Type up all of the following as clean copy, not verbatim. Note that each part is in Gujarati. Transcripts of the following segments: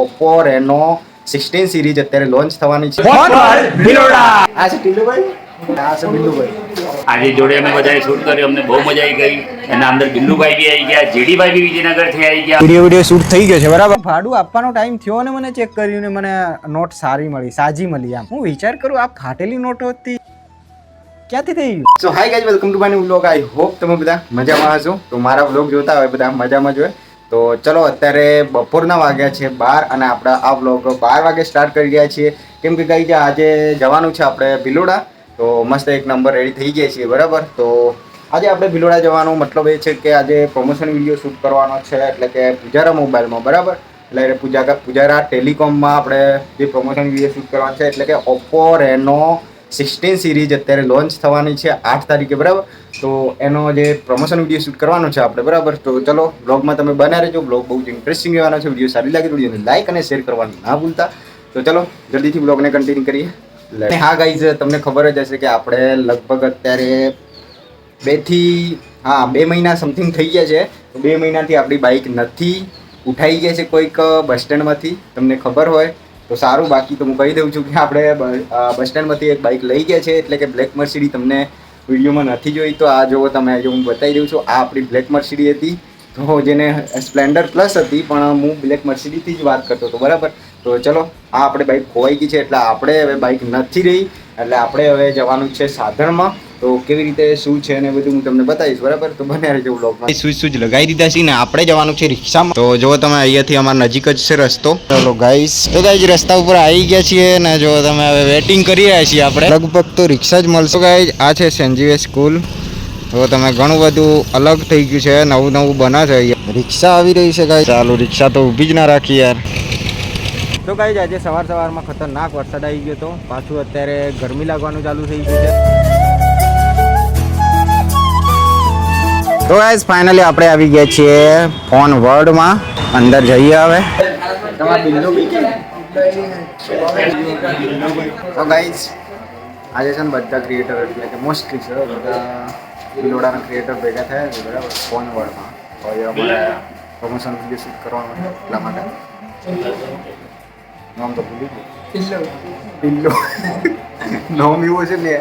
Oppo Reno 16 સિરીઝ અત્યારે લોન્ચ થવાની છે. આ છે ટીલુભાઈ, આ છે બિલ્લુભાઈ. આજે જોડે અમે બધાએ શૂટ કર્યું, અમને બહુ મજા આવી ગઈ. એના અંદર બિલ્લુભાઈ બી આવી ગયા, જેડીભાઈ બી વિજયનગરથી આવી ગયા. વિડીયો શૂટ થઈ ગયો છે બરાબર. ભાડું આપવાનો ટાઈમ થયો ને મને ચેક કરીને મને નોટ સારી મળી, સાજી મળી. આમ હું વિચાર કરું આ ફાટેલી નોટ હતી ક્યાંથી થઈ ગયું. So hi guys, welcome to my new vlog. I hope તમે બધા મજામાં હશો. તો મારા વ્લોગ જોતા હોય બધા મજામાં જ હોય. તો ચલો અત્યારે બપોરના વાગ્યા છે 12 અને આપણે આ વ્લોગ 12 વાગે સ્ટાર્ટ કરી રહ્યા છીએ. કેમ કે ગાઈઝ આજે જવાનું છે આપણે ભિલોડા. તો મસ્ત એક નંબર રેડી થઈ ગયા છીએ બરાબર. તો આજે આપણે ભિલોડા જવાનો મતલબ એ છે કે આજે પ્રમોશન વિડીયો શૂટ કરવાનો છે, એટલે કે પૂજારા મોબાઈલમાં બરાબર. એટલે પૂજારા ટેલિકોમમાં આપણે જે પ્રમોશન વિડીયો શૂટ કરવાનો છે, એટલે કે Oppo Reno 16 સિરીઝ અત્યારે લોન્ચ થવાની છે 8 તારીખે બરાબર. તો એનો જે પ્રમોશન વિડીયો શૂટ કરવાનો છે આપણે બરાબર. તો ચલો બ્લોગમાં તમે બના રહેજો. બ્લોગ બહુ ઇન્ટરેસ્ટિંગ રહેવાનો છે. વિડીયો સારી લાગે તો વિડીયોને લાઈક અને શેર કરવાનું ના ભૂલતા. તો ચલો જલ્દીથી બ્લોગને કન્ટિન્યુ કરીએ. હા ગાઈઝ, તમને ખબર જ હશે કે આપણે લગભગ અત્યારે 2 મહિના સમથિંગ થઈ ગયા છે. તો 2 મહિનાથી આપણી બાઇક નથી ઉઠાઈ ગયા છે કોઈક બસ સ્ટેન્ડમાંથી. તમને ખબર હોય તો સારું, બાકી તો હું કહી દઉં છું કે આપણે બસ સ્ટેન્ડમાંથી એક બાઇક લઈ ગયા છે, એટલે કે બ્લેક મર્સિડીઝ. તમને વિડીયોમાં નથી જોઈ તો આ જોવો તમે, જો હું બતાવી દઉં છું. આ આપણી બ્લેક મર્સિડીઝ હતી, તો જેને સ્પ્લેન્ડર પ્લસ હતી, પણ હું બ્લેક મર્સિડીઝથી જ વાત કરતો હતો બરાબર. તો ચલો આ આપણે બાઇક ખોવાઈ ગઈ છે, એટલે આપણે હવે બાઇક નથી રહી, એટલે આપણે હવે જવાનું છે સાધનમાં. તો કેવી રીતે શું છે ને બધું હું તમને બતાવીશ બરાબર. તો બને રહેજો વ્લોગમાં. સ્વિચ લગાવી દીધા છે ને આપણે જવાનું છે રિક્ષામાં. તો જો તમે અહીંયાથી અમારા નજીક જ છે રસ્તો. ચલો ગાઈસ, તો ગાઈસ રસ્તા ઉપર આવી ગયા છીએ ને જો તમે હવે વેટિંગ કરી રહ્યા છીએ આપણે. લગભગ તો રિક્ષા જ મળશે. ગાઈસ આ છે સેન્જીવે સ્કૂલ. તો તમે ઘણું બધું અલગ થઈ ગયું છે, નવું બના છે અહીંયા. રિક્ષા આવી રહી છે ગાઈસ. ચાલો રિક્ષા તો ઊભી જ ના રાખી યાર. તો ગાઈસ આજે સવારમાં ખતરનાક વરસાદ આવી ગયો તો પાછું અત્યારે ગરમી લાગવાનું ચાલુ થઈ ગયું છે. તો ગાઈસ ફાઇનલી આપણે આવી ગયા છીએ ફોન વર્લ્ડમાં. અંદર જઈએ હવે. તો ગાઈસ આજે છે ને બધા ક્રિએટર, એટલે કે મોસ્ટલી છે બધા ભિલોડાના ક્રિએટર ભેગા થયા છે બરાબર ફોન વર્લ્ડમાં. તો હવે અમારે પ્રમોશન વિડીયો શૂટ કરવાનું છે, એટલા માટે. નામ તો ભૂલી ગયું. પિલ્લો નામ એવું છે ને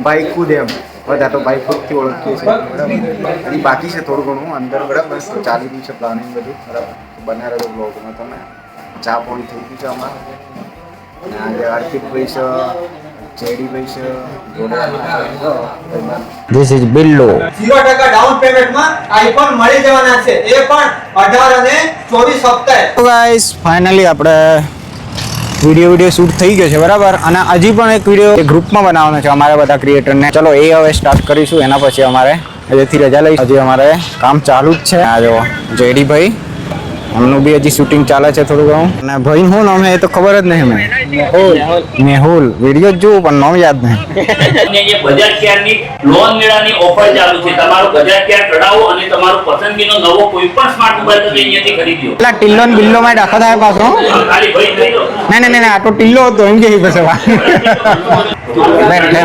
બાઈક ખુદ એમ બધા તો બાઈક ખુદથી ઓળખીએ છીએ બરાબર. એ બાકી છે થોડું ઘણું અંદર બરાબર. તો ચાલી રહ્યું છે પ્લાનિંગ બધું બરાબર. બના રહ્યો બ્લોગમાં તમે. ચા પાણી થઈ ગયું છે અમારે. અને આજે આર્થિકભાઈ છે, જેડીભાઈ છે જોડે. This is Billo. 0% ડાઉન પેમેન્ટમાં આઈફોન મળી જવાના છે, એ પણ 18 અને 24 હપ્તે. તો ગાઈસ ફાઇનલી આપણે વિડીયો શૂટ થઈ ગયો છે બરાબર. અને હજી પણ એક વિડીયો ગ્રુપમાં બનાવવાનો છે અમારા બધા ક્રિએટરને. ચલો એ હવે સ્ટાર્ટ કરીશું. એના પછી અમારે હજેથી રજા લઈ, હજી અમારે કામ ચાલુ જ છે. આ જો જેડીભાઈ, એમનું બી હજી શૂટિંગ ચાલે છે થોડું ઘણું. અને ભાઈ હું નામ એ તો ખબર જ નહીં મને. મેહુલ વિડીયો જ જોઉં પણ નામ યાદ નહીં. બજાજ કેરની લોન મેળાની ઓફર ચાલુ છે. તમારો બજાજ કેર કઢાવો અને તમારો પસંદગીનો નવો કોઈ પણ સ્માર્ટ મોબાઈલ તમે અહીંયાથી ખરીદી લો. પેલા ટિલ્લો ને બિલ્લો માં દાખલ થાય પાછો. ખાલી ભાઈ થઈ લો. નહીં આ તો ટિલ્લો હતો એમ કે પછી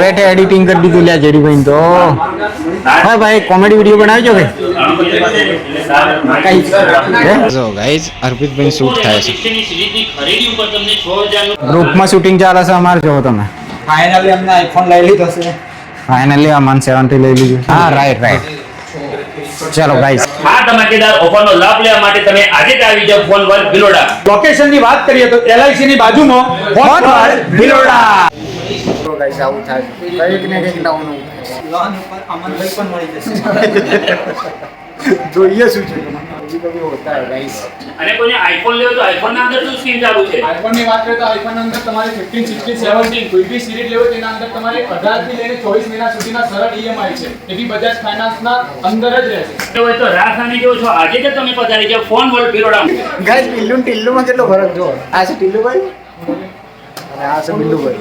બેઠે એડિટિંગ કરી દીધું લ્યા જેડીભાઈ તો. હા ભાઈ કોમેડી વિડીયો બનાવજો કે જો ગાઈઝ અર્પિતભાઈ શૂટ થાય છે. ખરીદી ઉપર તમને 6000 ગ્રુપમાં શૂટિંગ ચાલે છે અમારે. જો તમે ફાઇનલી અમને આઈફોન લઈ લીધો છે. ફાઇનલી આ 170 લઈ લીધું. હા રાઈટ. ચલો ગાઈઝ આ ધમાકેદાર ઓફરનો લાભ લેવા માટે તમે આજે જ આવી જાવ ફોન વર્લ્ડ ભિલોડા. લોકેશનની વાત કરીએ તો LIC ની બાજુમાં ફોન વર્લ્ડ ભિલોડા. તો ગાઈઝ આવું થાય કંઈક ને કંઈક નવું લોન ઉપર અમનભાઈ પણ મળી જશે. જોઈએ શું છે કभी होता है गाइस. અને કોઈને આઈફોન લેવો તો આઈફોન ના અંદર શું સ્કીમ ચાલુ છે? આઈફોન ની વાત કરીએ તો આઈફોન અંદર તમારે 15, 16, 17 કોઈ બી સિરીઝ લેવો તેના અંદર તમારે 18 થી લઈને 24 મહિના સુધીના સરળ EMI છે. એ બી બજાજ ફાઇનાન્સ ના અંદર જ રહેશે. તો હોય તો રાસાની જો છો આજે જ તમે પધારી જાવ ફોન વર્લ્ડ ભિલોડા. ગાઈસ ટિલ્લુમાં કેટલો ફરક જો. આ છે ટિલ્લુભાઈ અને આ છે બિલ્લુભાઈ.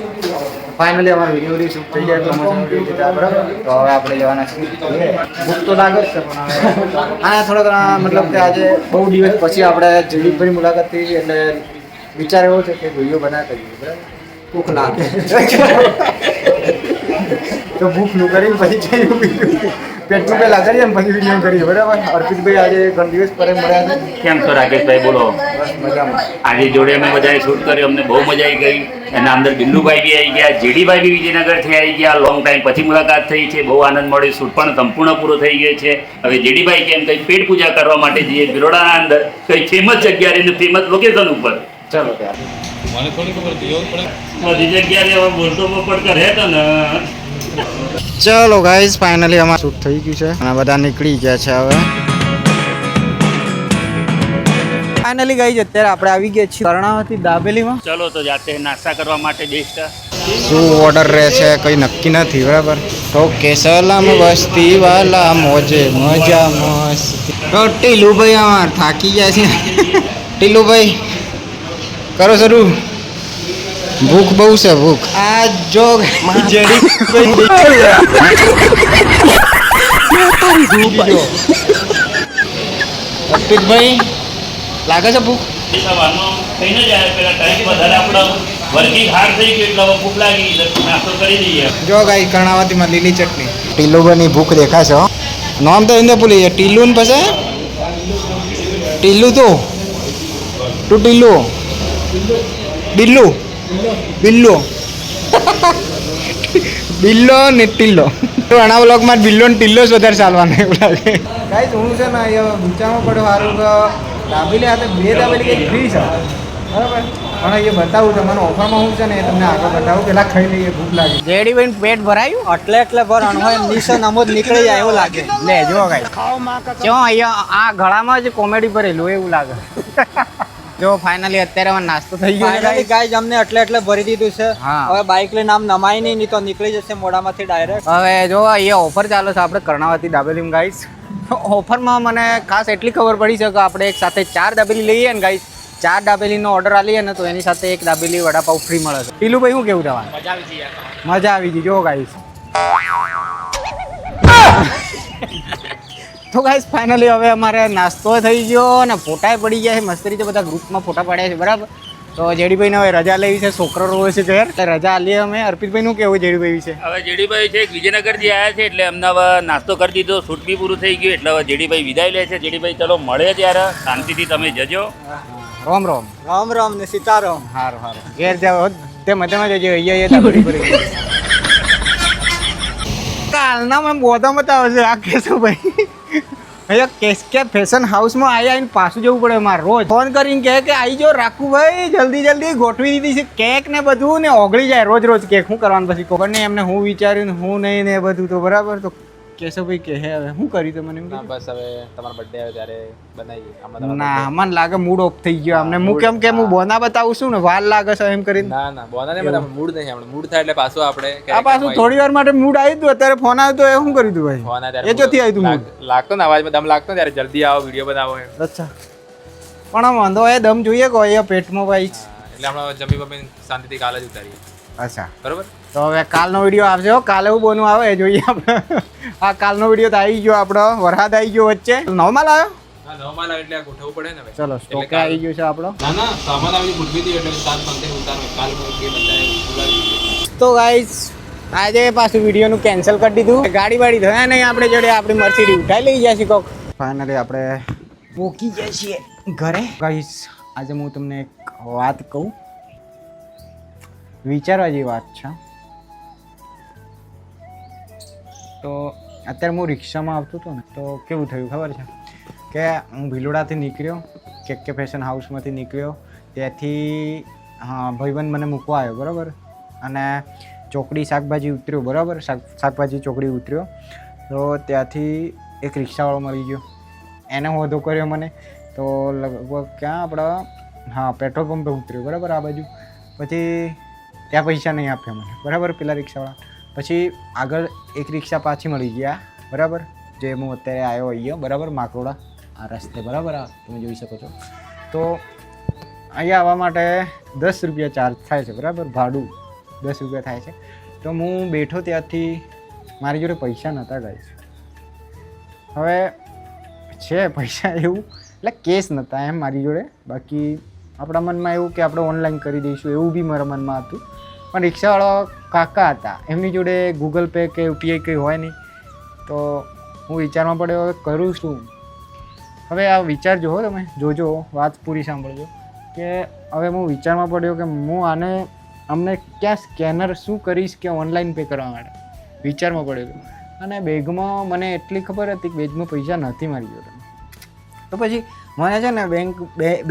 ફાઇનલી અમારો વિડીયો શૂટ થઈ જાય પ્રમોશન વિડીયો છે બરાબર. તો હવે આપણે જવાના છીએ. ભૂખ તો લાગે જ છે પણ હવે આ થોડોક મતલબ કે આજે બહુ દિવસ પછી આપણે જયદીપભાઈ મુલાકાત થઈ છે, એટલે વિચાર એવો છે કે વિડીયો બનાવતા જઈએ બરાબર. ભૂખ લાગે તો ભૂખનું કરીને પછી જઈએ બીજું પેટનું પેલા કરીએ ને પછી વિડીયો કરીએ બરાબર. અર્પિતભાઈ આજે ઘણા દિવસ પર મળ્યા છે. કેમ છો રાકેશભાઈ? બોલો. બસ મજામાં. આજે જોડે અમે બધાએ શૂટ કર્યું, અમને બહુ મજા આવી ગઈ. એના અંદર બિલ્લુભાઈ બી આવી ગયા, જેડીભાઈ બી વિજયનગરથી આવી ગયા. લોંગ ટાઈમ પછી મુલાકાત થઈ છે, બહુ આનંદ મળ્યો. શૂટ પણ સંપૂર્ણ પૂરો થઈ ગયો છે. હવે જેડીભાઈ કેમ કંઈ પેટ પૂજા કરવા માટે જઈએ બિલોડાના અંદર કંઈ ફેમસ જગ્યા અને ફેમસ લોકેશન ઉપર. ચાલો ત્યારે. મને થોડી ખબર હતી એવું પડે બધી જગ્યાએ હવે બોલતો પોપટ કરે તો ને. ચલો ગાઈઝ ફાઇનલી અમારું શૂટ થઈ ગયું છે અને બધા નીકળી ગયા છે હવે. ફાઇનલી ગઈ અત્યારે આપણે આવી ગયા છીએ કર્ણાવતી દાબેલીમાં. ચલો તો જાતે નાસ્તા કરવા માટે બેસ્ટ. શું ઓર્ડર રહે છે કંઈ નક્કી નથી બરાબર. તો કે સલામ વસ્તી વાલા મોજે મજા મસ્તી. તો ટીલુભાઈ અમાર થાકી ગયા છે. ટીલુભાઈ કરો શરૂ. ભૂખ બહુ છે ભૂખ. આ જો અર્પિતભાઈ લાગે છે ભૂખ? સવારનો થઈને જ આવે, પેલા ટાઈમ વધારે આપણો વર્કિંગ હાર્ડ થઈ ગયું એટલે હવે ભૂખ લાગી એટલે નાસ્તો કરી દઈએ. જો ગાઈ કર્ણાવતીમાં લીલી ચટણી. ટીલુભાઈની ભૂખ દેખાશે હો. નામ તો એને ભૂલી જાય. ટીલુ ને પછી ટીલુ તો તું ટીલુ બિલ્લુ બિલ્લુ બિલ્લો ને ટિલ્લો. ઘણા વ્લોગમાં બિલ્લો ને ટિલ્લો જ વધારે ચાલવાના એવું લાગે. ગાઈસ હું છે ને અહીંયા ઊંચામાં પડ્યો સારું કે દાબેલી હાથે 2 દાબેલી કંઈક ફ્રી છે બરાબર. પણ અહીંયા બતાવું તમને ઓફરમાં હું છે ને એ તમને આગળ બતાવું. પેલા ખાઈ લઈએ ભૂખ લાગી. જેડીભાઈ પેટ ભરાયું એટલે ભરાણું હોય નિશાન અમોદ નીકળી જાય એવું લાગે. લે જો ગાઈ જો અહીંયા આ ગળામાં જ કોમેડી ભરેલું એવું લાગે. જો ફાઇનલી અત્યારે અમારો નાસ્તો થઈ ગયો છે ગાઈસ. અમને એટલે ભરી દીધું છે. હવે બાઇક લઈને આમ નમાય નહીં તો નીકળી જશે મોઢામાંથી ડાયરેક્ટ. હવે જો અહીંયા ઓફર ચાલે છે આપણે કર્ણાવતી દાબેલીમાં ગાઈસ. ઓફરમાં મને ખાસ એટલી ખબર પડી છે કે આપણે એક સાથે 4 દાબેલી લઈએ ને ગાઈસ, 4 દાબેલીનો ઓર્ડર આલીએ ને તો એની સાથે 1 દાબેલી વડાપાવ ફ્રી મળે છે. ટીલુભાઈ શું કેવું તમારે? મજા આવી ગઈ જો ગાઈસ. તો ગાઈસ ફાઇનલી હવે અમારે નાસ્તો થઈ ગયો અને ફોટાએ પડી ગયા છે. મસ્ત રીતે બધા ગ્રુપમાં ફોટા પાડ્યા છે બરાબર. તો જેડીભાઈને હવે રજા લેવી છે, છોકરો રોવે છે ઘેર એટલે રજા આલીએ અમે. અર્પિતભાઈનું કેવું જેડીભાઈ વિશે? હવે જેડીભાઈ છે વિજયનગરથી આવ્યા છે એટલે અમને હવે નાસ્તો કરી દીધો, શૂટ બી પૂરું થઈ ગયું એટલે હવે જેડીભાઈ વિદાય લે છે. જેડીભાઈ ચલો મળે ત્યારે શાંતિથી તમે જજો. રોમ રોમ. રામ રામ ને સીતારામ. સારું સારું ઘેર જાવ તે મજામાં જજો. અહીંયા દાબેલી પડી ગઈ. કાલના મેં બોધા બતાવે છે આ કેસો ભાઈ. અહીંયા કેસકે ફેશન હાઉસમાં આવીને પાછું જવું પડે મારે. રોજ ફોન કરીને કહે કે આવી જાઓ રાખુભાઈ જલ્દી ગોઠવી દીધી છે કેક ને બધું ને ઓગળી જાય રોજ કેક. શું કરવાનું પછી ખબર નહીં એમને હું વિચાર્યું ને હું નહીં ને બધું તો બરાબર. તો કેશવભાઈ કહે હવે શું કર્યું તમને? બસ હવે તમારો બર્થડે આવે ત્યારે બનાવીએ. ના મને લાગે મૂડ ઓફ થઈ ગયો અમને. હું કેમ કે હું બોના બતાવું છું ને વાર લાગે છે એમ કરીને. ના બોના નહીં બધા મૂડ નહીં આપણે મૂડ થાય એટલે પાછું આપણે આ પાછું થોડી વાર માટે મૂડ આવ્યું હતું. અત્યારે ફોન આવ્યો તો એ શું કર્યું હતું ભાઈ? એ જોથી આવ્યું હતું મૂડ. લાગતો ને અવાજમાં દમ લાગતો ત્યારે જલ્દી આવો વિડીયો બનાવો એમ. અચ્છા પણ આમ વાંધો એ દમ જોઈએ કે અહીંયા પેટમાં ભાઈ. એટલે આપણે જમી બમી શાંતિથી કાલે જ ઉતારીએ. અચ્છા બરોબર. તો હવે કાલનો વિડીયો આવશે હો. કાલે હું બોનું આવે એ જોઈએ આપણે. આ કાલનો વિડીયો તો આવી ગયો આપણો. વરસાદ આવી ગયો વચ્ચે. નવમાલ આવ્યો. હા નવમાલ આવે એટલે ગોઠવવું પડે ને ભાઈ. ચલો સ્ટોક આવી ગયો છે આપણો. ના સામાન આવી ગોઠવી દીધું એટલે 7:15 ઉતારો કાલ કે બધાએ બોલાવી. તો ગાઈસ આજે પાછું વિડીયોનું કેન્સલ કરી દીધું. ગાડી વાડી થયા નહીં આપણે જોડે આપણી મર્સિડીઝ ઉઠાઈ લઈ ગયા છીએ કોક. ફાઇનલી આપણે પોકી ગયા છીએ ઘરે. ગાઈસ આજે હું તમને એક વાત કહું, વિચારવા જેવી વાત છે. તો અત્યારે હું રિક્ષામાં આવતો હતો ને તો કેવું થયું ખબર છે કે હું ભિલોડાથી નીકળ્યો, કે ફેશન હાઉસમાંથી નીકળ્યો. ત્યાંથી ભાઈબંધ મને મૂકવા આવ્યો બરાબર. અને ચોકડી શાકભાજી ઉતર્યો બરાબર. શાકભાજી ચોકડી ઉતર્યો તો ત્યાંથી એક રિક્ષાવાળો મળી ગયો. એને વધુ કર્યો મને. તો લગભગ ક્યાં આપણા પેટ્રોલ પંપે ઉતર્યો બરાબર આ બાજુ. પછી ત્યાં પૈસા નહીં આપ્યા મને બરાબર પેલા રિક્ષાવાળા. પછી આગળ એક રિક્ષા પાછી મળી ગયા બરાબર. જે હું અત્યારે આવ્યો અહીંયા બરાબર માકરોડા આ રસ્તે બરાબર. આ તમે જોઈ શકો છો. તો અહીંયા આવવા માટે 10 રૂપિયા ચાર્જ થાય છે બરાબર. ભાડું 10 રૂપિયા થાય છે. તો હું બેઠો ત્યાંથી મારી જોડે પૈસા નહોતા ગાઈસ. હવે છે પૈસા એવું એટલે કેશ નહોતા એમ મારી જોડે. બાકી આપણા મનમાં એવું કે આપણે ઓનલાઈન કરી દઈશું એવું બી મારા મનમાં હતું. પણ રિક્ષાવાળા કાકા હતા એમની જોડે ગૂગલ પે કે યુપીઆઈ કંઈ હોય નહીં. તો હું વિચારમાં પડ્યો હવે કરું શું. હવે આ વિચારજો હો, તમે જોજો, વાત પૂરી સાંભળજો કે હવે હું વિચારમાં પડ્યો કે હું આને અમને ક્યાં સ્કેનર શું કરીશ કે ઓનલાઈન પે કરવા માટે વિચારમાં પડ્યો. અને બેગમાં મને એટલી ખબર હતી કે બેગમાં પૈસા નથી મારી જોડે. તો પછી મને છે ને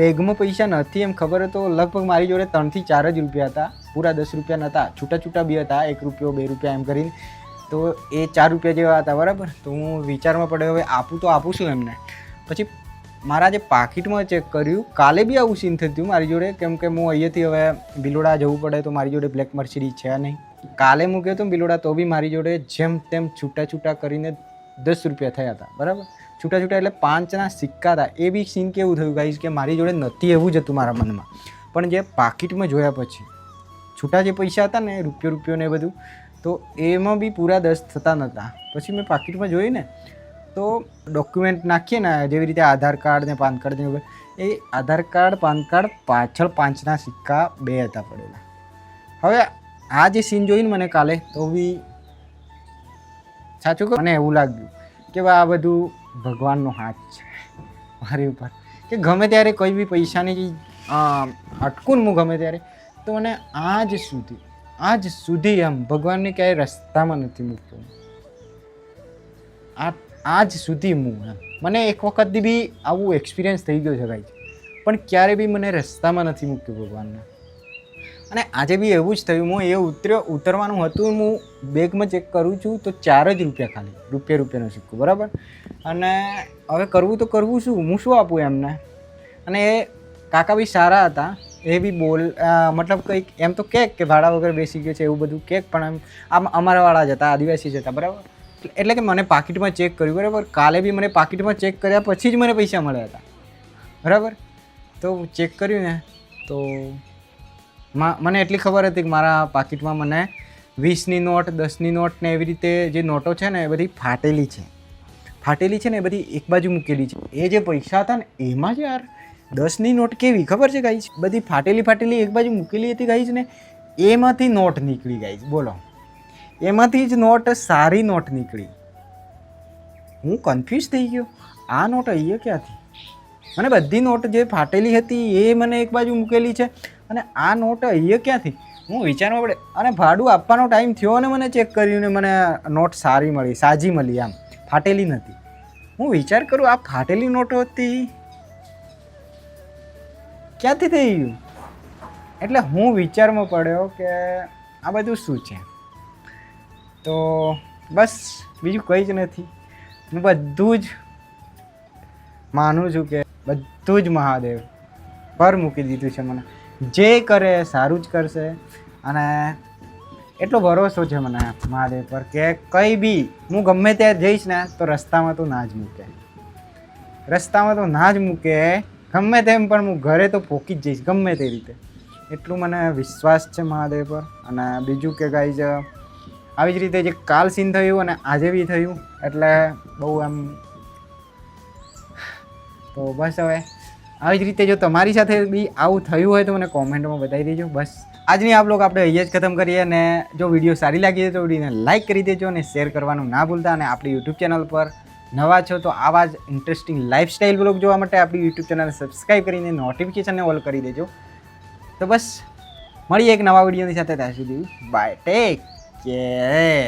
બેગમાં પૈસા નથી એમ ખબર તો લગભગ મારી જોડે 3 થી 4 જ રૂપિયા હતા, પૂરા 10 રૂપિયા નહોતા, છૂટા છૂટા બી હતા, 1 રૂપિયો 2 રૂપિયા એમ કરીને. તો એ 4 રૂપિયા જેવા હતા, બરાબર. તો હું વિચારમાં પડ્યો હવે આપું શું એમને. પછી મારા જે પાકીટમાં ચેક કર્યું, કાલે બી આવું સીન થયું મારી જોડે, કેમ કે હું અહીંયાથી હવે બિલોડા જવું પડે તો મારી જોડે બ્લેક મર્સિડીઝ છે નહીં. કાલે મૂક્યો હતો બિલોડા તો બી મારી જોડે જેમ તેમ છૂટા કરીને 10 રૂપિયા થયા હતા, બરાબર. છૂટા એટલે 5ના સિક્કા હતા. એ બી સીન કેવું થયું ગાઈસ કે મારી જોડે નથી એવું જ હતું મારા મનમાં, પણ જે પાકીટમાં જોયા પછી છૂટા જે પૈસા હતા ને રૂપિયો ને એ બધું, તો એમાં બી પૂરા 10 થતા નહોતા. પછી મેં પાકીટમાં જોઈ ને તો ડોક્યુમેન્ટ નાખીએ ને જેવી રીતે આધાર કાર્ડ ને પાન કાર્ડ ને એ આધાર કાર્ડ પાન કાર્ડ પાછળ 5ના સિક્કા 2 હતા પડેલા. હવે આ જે સીન જોઈને મને કાલે તો બી સાચું કહું મને એવું લાગ્યું કે આ બધું ભગવાનનો હાથ છે મારી ઉપર, કે ગમે ત્યારે કોઈ બી પૈસાની અટકું હું ગમે ત્યારે તો મને આજ સુધી એમ ભગવાનને ક્યાંય રસ્તામાં નથી મૂકતો. આજ સુધી હું એમ મને એક વખત બી આવું એક્સપિરિયન્સ થઈ ગયો છે ભાઈ, પણ ક્યારે બી મને રસ્તામાં નથી મૂક્યું ભગવાનને. અને આજે બી એવું જ થયું. હું ઉતરવાનું હતું, હું બેગમાં ચેક કરું છું તો 4 જ રૂપિયા, ખાલી રૂપિયાનો સિક્કો, બરાબર. અને હવે કરવું તો કરવું શું, હું શું આપું એમને. અને એ કાકા બી સારા હતા, એ બી મતલબ કંઈક એમ તો કે ભાડા વગર બેસી ગયો છે એવું બધું કેક, પણ આમ અમારાવાળા જ હતા, આદિવાસી જ હતા, બરાબર. એટલે કે મને પાકીટમાં ચેક કર્યું, બરાબર. કાલે બી મને પાકીટમાં ચેક કર્યા પછી જ મને પૈસા મળ્યા હતા, બરાબર. તો ચેક કર્યું ને તો મને એટલી ખબર હતી કે મારા પાકીટમાં મને 20ની નોટ, 10ની નોટ ને એવી રીતે જે નોટો છે ને એ બધી ફાટેલી છે ને એ બધી એક બાજુ મૂકેલી છે. એ જે પૈસા હતા ને એમાં જ યાર 10ની નોટ કેવી ખબર છે ગાઈસ, બધી ફાટેલી એક બાજુ મૂકેલી હતી ગાઈસ ને એમાંથી નોટ નીકળી ગાઈસ, બોલો. એમાંથી જ નોટ, સારી નોટ નીકળી. હું કન્ફ્યુઝ થઈ ગયો, આ નોટ અહીંયા ક્યાંથી? મને બધી નોટ જે ફાટેલી હતી એ મને એક બાજુ મૂકેલી છે અને આ નોટ અહીંયા ક્યાંથી? હું વિચારવા પડે. અને ભાડું આપવાનો ટાઈમ થયો ને મને ચેક કર્યું ને મને નોટ સારી મળી, સાજી મળી, આમ ફાટેલી નથી. હું વિચાર કરું આ ફાટેલી નોટો હતી ક્યાંથી થઈ ગયું? એટલે હું વિચારમાં પડ્યો કે આ બધું શું છે. તો બસ બીજું કંઈ જ નથી. હું બધું જ માનું છું કે બધું જ મહાદેવ પર મૂકી દીધું છે મને. જે કરે સારું જ કરશે અને એટલો ભરોસો છે મને મહાદેવ પર કે કંઈ બી હું ગમે ત્યાં જઈશ ને તો રસ્તામાં તો ના જ મૂકે, ગમે તેમ, પણ હું ઘરે તો પહોંચી જ જઈશ ગમે તે રીતે. એટલું મને વિશ્વાસ છે મહાદેવ પર. અને બીજું કે ગાઈઝ આવી જ રીતે જે કાલ સીન થયું અને આજે બી થયું એટલે બહુ એમ. તો બસ હવે આવી જ રીતે જો તમારી સાથે બી આવું થયું હોય તો મને કોમેન્ટમાં બતાવી દેજો. બસ આજની આ બ્લોગ આપણે અહીંયા જ ખતમ કરીએ. અને જો વિડીયો સારી લાગી હોય તો વિડીયોને લાઇક કરી દેજો અને શેર કરવાનું ના ભૂલતા. અને આપણી યુટ્યુબ ચેનલ પર નવા છો તો આવા જ ઇન્ટરેસ્ટિંગ લાઇફસ્ટાઇલ બ્લોગ જોવા માટે આપણી યુટ્યુબ ચેનલ સબસ્ક્રાઈબ કરીને નોટિફિકેશનને ઓલ કરી દેજો. તો બસ મળીએ એક નવા વિડીયોની સાથે. ત્યાં સુધી બાય, ટેક કેર.